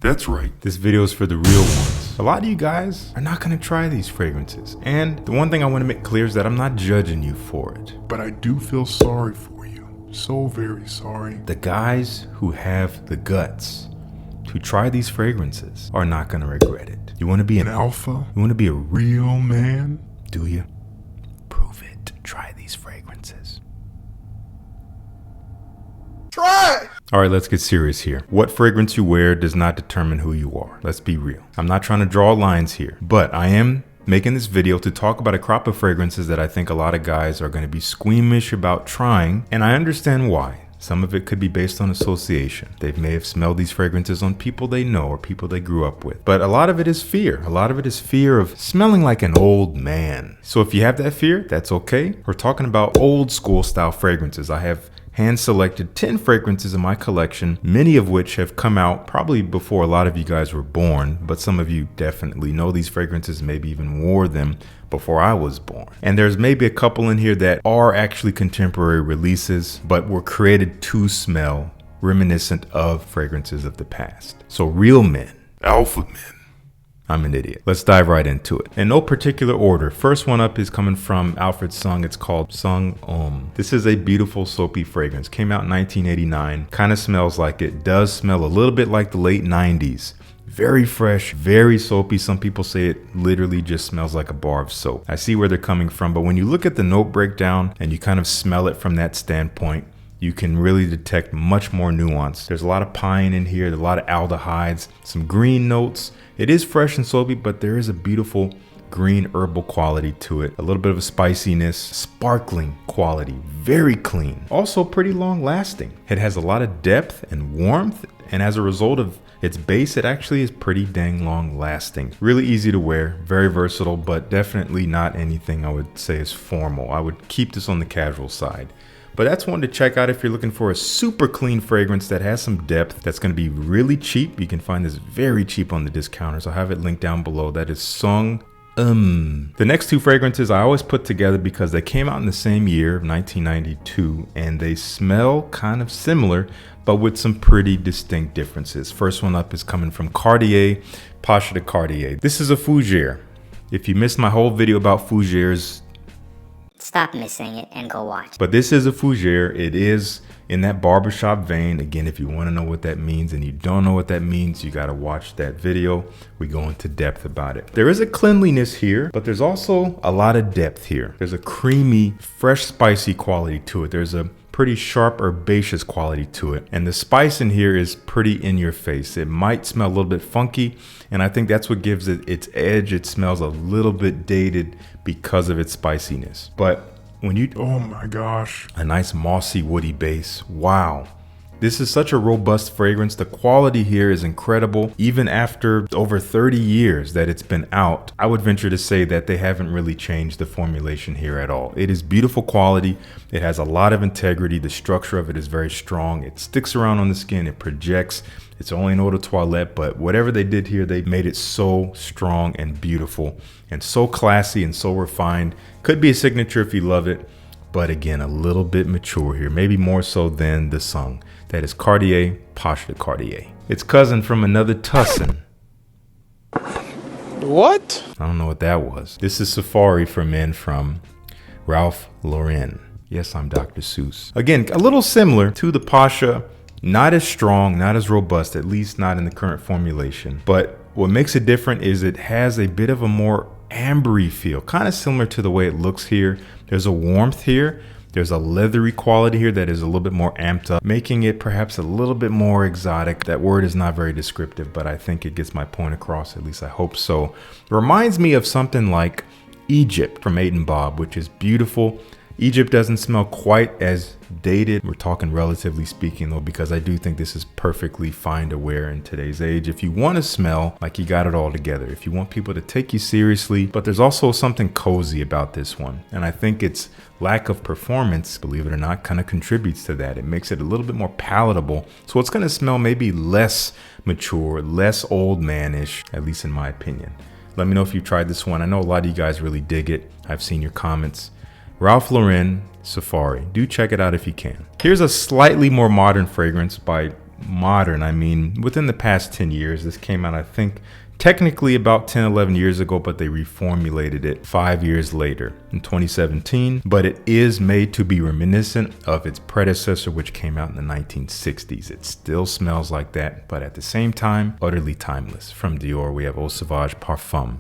That's right. This video is for the real ones. A lot of you guys are not gonna try these fragrances. And the one thing I wanna make clear is that I'm not judging you for it. But I do feel sorry for you. So very sorry. The guys who have the guts to try these fragrances are not gonna regret it. You wanna be An alpha? You wanna be a Real man? Do you? Prove it. Try these fragrances. Try! Alright, let's get serious here. What fragrance you wear does not determine who you are. Let's be real. I'm not trying to draw lines here, but I am making this video to talk about a crop of fragrances that I think a lot of guys are going to be squeamish about trying, and I understand why. Some of it could be based on association. They may have smelled these fragrances on people they know or people they grew up with. But a lot of it is fear. A lot of it is fear of smelling like an old man. So if you have that fear, that's okay. We're talking about old school style fragrances. I have hand selected 10 fragrances in my collection, many of which have come out probably before a lot of you guys were born, but some of you definitely know these fragrances, maybe even wore them before I was born. And there's maybe a couple in here that are actually contemporary releases, but were created to smell reminiscent of fragrances of the past. So real men. Alpha men. I'm an idiot. Let's dive right into it. In no particular order. First one up is coming from Alfred Sung. It's called Sung Om. This is a beautiful soapy fragrance. Came out in 1989. Kind of smells like it. Does smell a little bit like the late 90s. Very fresh, very soapy. Some people say it literally just smells like a bar of soap. I see where they're coming from, but when you look at the note breakdown and you kind of smell it from that standpoint, you can really detect much more nuance. There's a lot of pine in here, a lot of aldehydes, some green notes. It is fresh and soapy, but there is a beautiful green herbal quality to it. A little bit of a spiciness, sparkling quality, very clean. Also pretty long lasting. It has a lot of depth and warmth, and as a result of its base, it actually is pretty dang long lasting. Really easy to wear, very versatile, but definitely not anything I would say is formal. I would keep this on the casual side. But that's one to check out if you're looking for a super clean fragrance that has some depth, that's going to be really cheap. You can find this very cheap on the discounters. I'll have it linked down below. That is Sung Om. The next two fragrances I always put together because they came out in the same year of 1992 and they smell kind of similar, but with some pretty distinct differences. First one up is coming from Cartier Pasha de Cartier. This is a fougere. If you missed my whole video about fougères, stop missing it and go watch. But this is a fougere. It is in that barbershop vein. Again, if you want to know what that means and you don't know what that means, you got to watch that video. We go into depth about it. There is a cleanliness here, but there's also a lot of depth here. There's a creamy, fresh, spicy quality to it. There's a pretty sharp herbaceous quality to it. And the spice in here is pretty in your face. It might smell a little bit funky, and I think that's what gives it its edge. It smells a little bit dated because of its spiciness. But when you, Oh my gosh. a nice mossy woody base. Wow. This is such a robust fragrance. The quality here is incredible. Even after over 30 years that it's been out, I would venture to say that they haven't really changed the formulation here at all. It is beautiful quality. It has a lot of integrity. The structure of it is very strong. It sticks around on the skin. It projects. It's only an eau de toilette, but whatever they did here, they made it so strong and beautiful and so classy and so refined. Could be a signature if you love it, but again, a little bit mature here, maybe more so than the Sung. That is Cartier Pasha de Cartier. It's cousin from another Tussin. What? I don't know what that was. This is Safari for Men from Ralph Lauren. Yes, I'm Dr. Seuss. Again, a little similar to the Pasha. Not as strong, not as robust, at least not in the current formulation. But what makes it different is it has a bit of a more ambery feel, kind of similar to the way it looks here. There's a warmth here. There's a leathery quality here that is a little bit more amped up, making it perhaps a little bit more exotic. That word is not very descriptive, but I think it gets my point across, at least I hope so. It reminds me of something like Egypt from Eight and Bob, which is beautiful. Egypt doesn't smell quite as dated. We're talking relatively speaking though, because I do think this is perfectly fine to wear in today's age. If you want to smell like you got it all together, if you want people to take you seriously, but there's also something cozy about this one. And I think its lack of performance, believe it or not, kind of contributes to that. It makes it a little bit more palatable. So it's going to smell maybe less mature, less old man-ish, at least in my opinion. Let me know if you tried this one. I know a lot of you guys really dig it. I've seen your comments. Ralph Lauren Safari. Do check it out if you can. Here's a slightly more modern fragrance by modern. I mean, within the past 10 years, this came out, I think, technically about 10, 11 years ago, but they reformulated it 5 years later in 2017. But it is made to be reminiscent of its predecessor, which came out in the 1960s. It still smells like that, but at the same time, utterly timeless. From Dior, we have Eau Sauvage Parfum.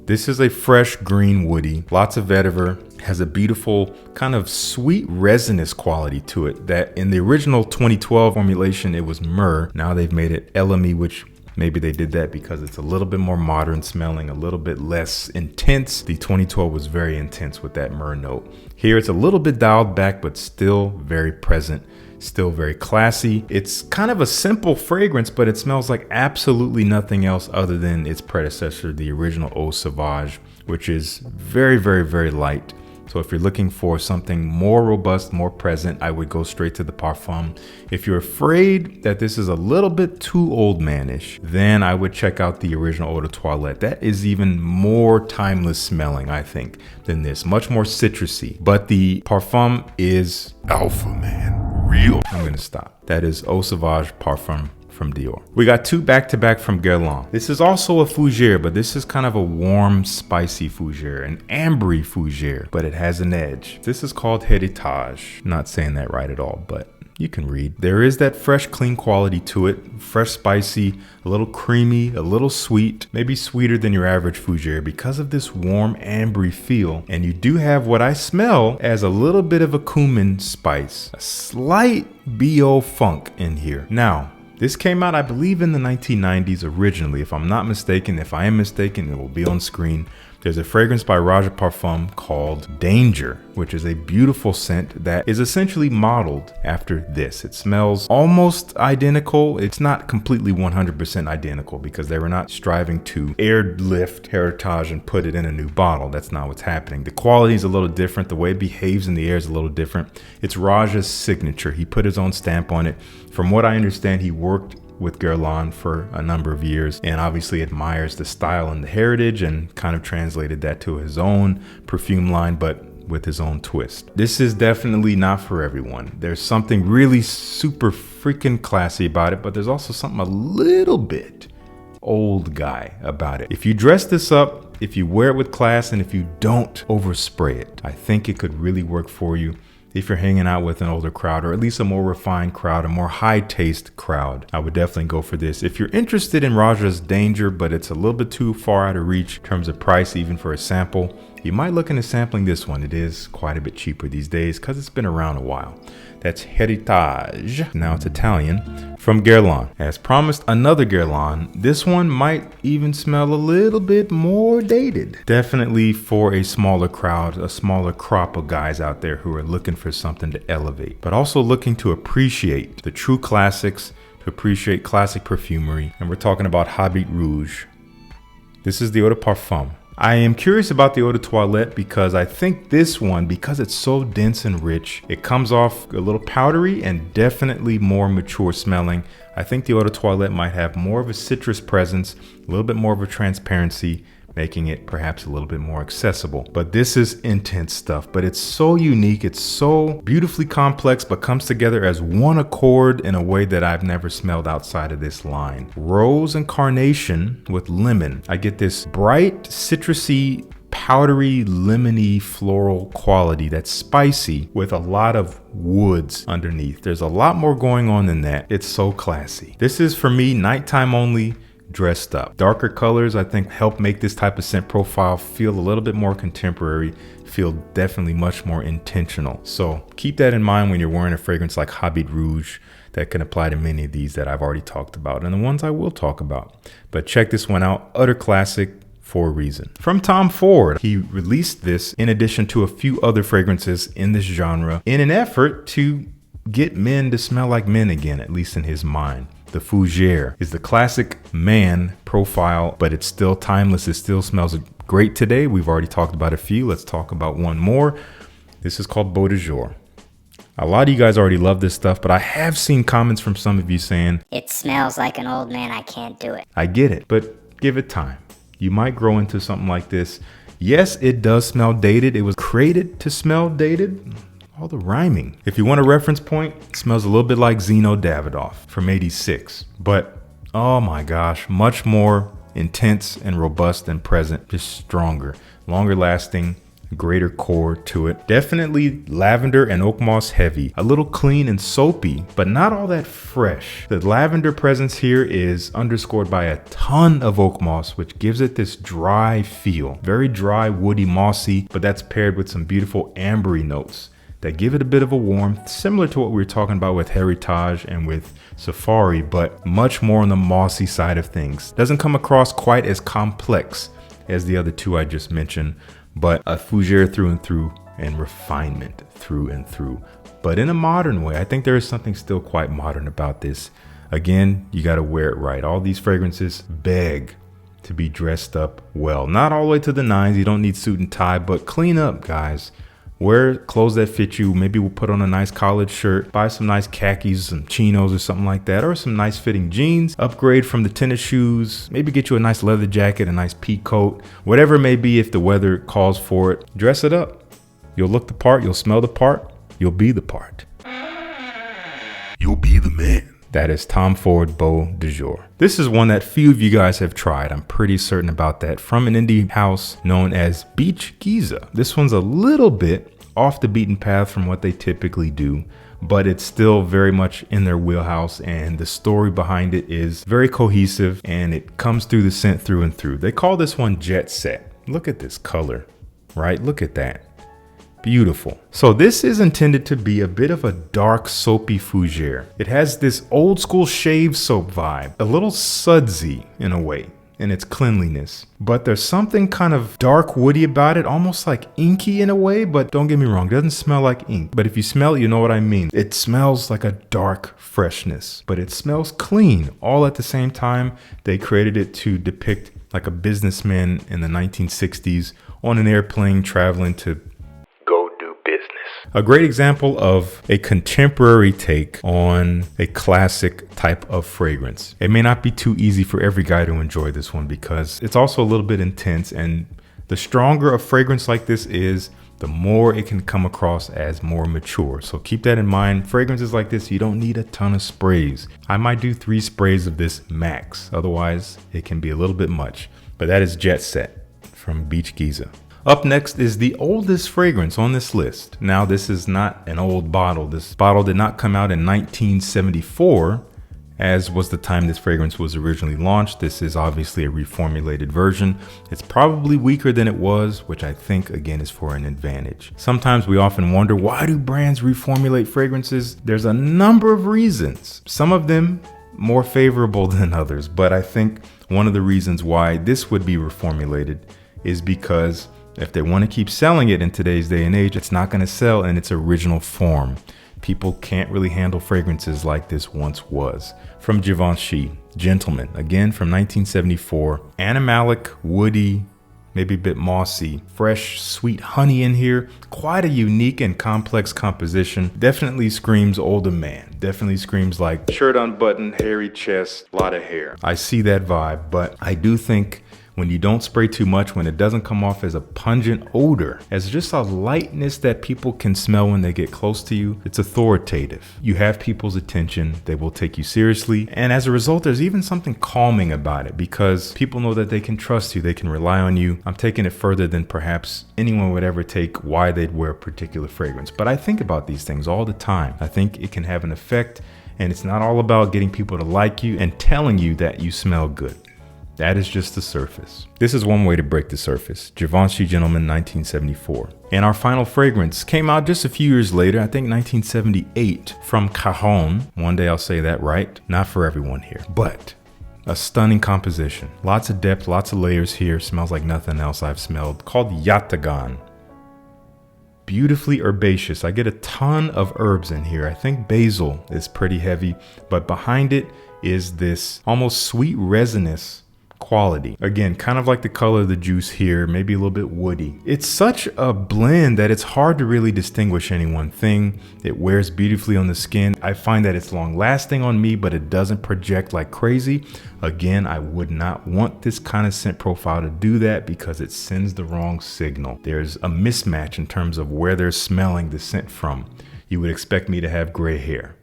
This is a fresh green woody, lots of vetiver, has a beautiful kind of sweet resinous quality to it that in the original 2012 formulation, it was myrrh. Now they've made it LME, which maybe they did that because it's a little bit more modern smelling, a little bit less intense. The 2012 was very intense with that myrrh note. Here it's a little bit dialed back, but still very present, still very classy. It's kind of a simple fragrance, but it smells like absolutely nothing else other than its predecessor, the original Eau Sauvage, which is very, very, very light. So if you're looking for something more robust, more present, I would go straight to the Parfum. If you're afraid that this is a little bit too old manish, then I would check out the original Eau de Toilette. That is even more timeless smelling, I think, than this. Much more citrusy. But the Parfum is Alpha man, real. I'm gonna stop. That is Eau Sauvage Parfum from Dior. We got two back-to-back from Guerlain. This is also a fougere, but this is kind of a warm, spicy fougere, an ambery fougere, but it has an edge. This is called Heritage. Not saying that right at all, but you can read. There is that fresh, clean quality to it. Fresh, spicy, a little creamy, a little sweet, maybe sweeter than your average fougere because of this warm, ambery feel. And you do have what I smell as a little bit of a cumin spice, a slight Beau funk in here. Now, this came out, I believe, in the 1990s originally. If I'm not mistaken, if I am mistaken, it will be on screen. There's a fragrance by Raja Parfum called Danger, which is a beautiful scent that is essentially modeled after this. It smells almost identical. It's not completely 100% identical because they were not striving to airlift Heritage and put it in a new bottle. That's not what's happening. The quality is a little different. The way it behaves in the air is a little different. It's Raja's signature. He put his own stamp on it. From what I understand, he worked with Guerlain for a number of years and obviously admires the style and the heritage and kind of translated that to his own perfume line, but with his own twist. This is definitely not for everyone. There's something really super freaking classy about it, but there's also something a little bit old guy about it. If you dress this up, if you wear it with class, and if you don't overspray it, I think it could really work for you. If you're hanging out with an older crowd, or at least a more refined crowd, a more high taste crowd, I would definitely go for this. If you're interested in Raja's Danger, but it's a little bit too far out of reach in terms of price, even for a sample, you might look into sampling this one. It is quite a bit cheaper these days because it's been around a while. That's Heritage, now it's Italian, from Guerlain. As promised, another Guerlain. This one might even smell a little bit more dated. Definitely for a smaller crowd, a smaller crop of guys out there who are looking for something to elevate, but also looking to appreciate the true classics, to appreciate classic perfumery. And we're talking about Habid Rouge. This is the Eau de Parfum. I am curious about the Eau de Toilette because I think this one, because it's so dense and rich, it comes off a little powdery and definitely more mature smelling. I think the Eau de Toilette might have more of a citrus presence, a little bit more of a transparency, making it perhaps a little bit more accessible. But this is intense stuff, but it's so unique. It's so beautifully complex, but comes together as one accord in a way that I've never smelled outside of this line. Rose and carnation with lemon. I get this bright, citrusy, powdery, lemony, floral quality that's spicy with a lot of woods underneath. There's a lot more going on than that. It's so classy. This is, for me, nighttime only, dressed up. Darker colors, I think, help make this type of scent profile feel a little bit more contemporary, feel definitely much more intentional. So keep that in mind when you're wearing a fragrance like Habid Rouge. That can apply to many of these that I've already talked about and the ones I will talk about. But check this one out, utter classic for a reason. From Tom Ford, he released this in addition to a few other fragrances in this genre in an effort to get men to smell like men again, at least in his mind. The fougere is the classic man profile, but it's still timeless. It still smells great today. We've already talked about a few. Let's talk about one more. This is called Beau de Jour. A lot of you guys already love this stuff, but I have seen comments from some of you saying, It smells like an old man, I can't do it. I get it, but give it time. You might grow into something like this. Yes, it does smell dated. It was created to smell dated. All the rhyming. If you want a reference point, it smells a little bit like Zeno Davidoff from 86. But, oh my gosh, much more intense and robust and present, just stronger, longer lasting, greater core to it. Definitely lavender and oak moss heavy, a little clean and soapy, but not all that fresh. The lavender presence here is underscored by a ton of oak moss, which gives it this dry feel, very dry, woody, mossy, but that's paired with some beautiful ambery notes that give it a bit of a warmth, similar to what we were talking about with Heritage and with Safari, but much more on the mossy side of things. Doesn't come across quite as complex as the other two I just mentioned, but a fougere through and through, and refinement through and through, but in a modern way. I think there is something still quite modern about this. Again, you got to wear it right. All these fragrances beg to be dressed up well. Not all the way to the nines, you don't need suit and tie, but clean up, guys. Wear clothes that fit you. Maybe we'll put on a nice collared shirt, buy some nice khakis, some chinos or something like that, or some nice fitting jeans, upgrade from the tennis shoes, maybe get you a nice leather jacket, a nice pea coat, whatever it may be if the weather calls for it. Dress it up. You'll look the part, you'll smell the part, you'll be the part. You'll be the man. That is Tom Ford Beau de Jour. This is one that few of you guys have tried. I'm pretty certain about that. From an indie house known as Beach Giza. This one's a little bit off the beaten path from what they typically do, but it's still very much in their wheelhouse, and the story behind it is very cohesive and it comes through the scent through and through. They call this one Jet Set. Look at this color, right? Look at that. Beautiful. So this is intended to be a bit of a dark soapy fougere. It has this old school shave soap vibe, a little sudsy in a way in its cleanliness, but there's something kind of dark woody about it, almost like inky in a way. But don't get me wrong, it doesn't smell like ink, but if you smell it, you know what I mean. It smells like a dark freshness, but it smells clean all at the same time. They created it to depict like a businessman in the 1960s on an airplane traveling to a great example of a contemporary take on a classic type of fragrance. It may not be too easy for every guy to enjoy this one because it's also a little bit intense, and the stronger a fragrance like this is, the more it can come across as more mature. So keep that in mind. Fragrances like this, you don't need a ton of sprays. I might do 3 sprays of this max. Otherwise, it can be a little bit much. But that is Jet Set from Beach Giza. Up next is the oldest fragrance on this list. Now, this is not an old bottle. This bottle did not come out in 1974, as was the time this fragrance was originally launched. This is obviously a reformulated version. It's probably weaker than it was, which I think, again, is for an advantage. Sometimes we often wonder, why do brands reformulate fragrances? There's a number of reasons. Some of them more favorable than others, but I think one of the reasons why this would be reformulated is because if they want to keep selling it in today's day and age, it's not going to sell in its original form. People can't really handle fragrances like this once was. From Givenchy Gentleman, again from 1974. Animalic, woody, maybe a bit mossy, fresh, sweet honey in here. Quite a unique and complex composition. Definitely screams older man. Definitely screams like shirt unbuttoned, hairy chest, lot of hair. I see that vibe, but I do think when you don't spray too much, when it doesn't come off as a pungent odor, as just a lightness that people can smell when they get close to you, it's authoritative. You have people's attention, they will take you seriously, and as a result, there's even something calming about it because people know that they can trust you, they can rely on you. I'm taking it further than perhaps anyone would ever take why they'd wear a particular fragrance, but I think about these things all the time. I think it can have an effect, and it's not all about getting people to like you and telling you that you smell good. That is just the surface. This is one way to break the surface. Givenchy Gentleman 1974. And our final fragrance came out just a few years later, I think 1978, from Caron. One day I'll say that right. Not for everyone here, but a stunning composition. Lots of depth, lots of layers here. Smells like nothing else I've smelled. Called Yatagan. Beautifully herbaceous. I get a ton of herbs in here. I think basil is pretty heavy, but behind it is this almost sweet resinous quality. Again, kind of like the color of the juice here, maybe a little bit woody. It's such a blend that it's hard to really distinguish any one thing. It wears beautifully on the skin. I find that it's long lasting on me, but it doesn't project like crazy. Again, I would not want this kind of scent profile to do that because it sends the wrong signal. There's a mismatch in terms of where they're smelling the scent from. You would expect me to have gray hair.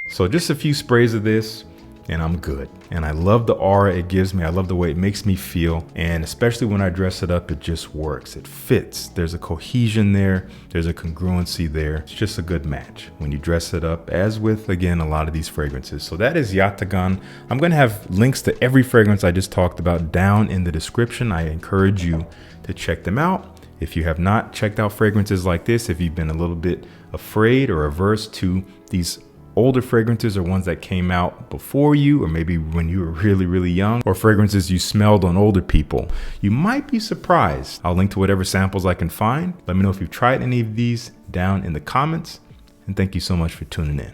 So just a few sprays of this and I'm good. And I love the aura it gives me. I love the way it makes me feel. And especially when I dress it up, it just works. It fits. There's a cohesion there. There's a congruency there. It's just a good match when you dress it up, as with, again, a lot of these fragrances. So that is Yatagan. I'm going to have links to every fragrance I just talked about down in the description. I encourage you to check them out. If you have not checked out fragrances like this, if you've been a little bit afraid or averse to these older fragrances or ones that came out before you, or maybe when you were really young, or fragrances you smelled on older people, you might be surprised. I'll link to whatever samples I can find. Let me know if you've tried any of these down in the comments. And thank you so much for tuning in.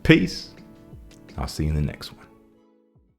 Peace. I'll see you in the next one.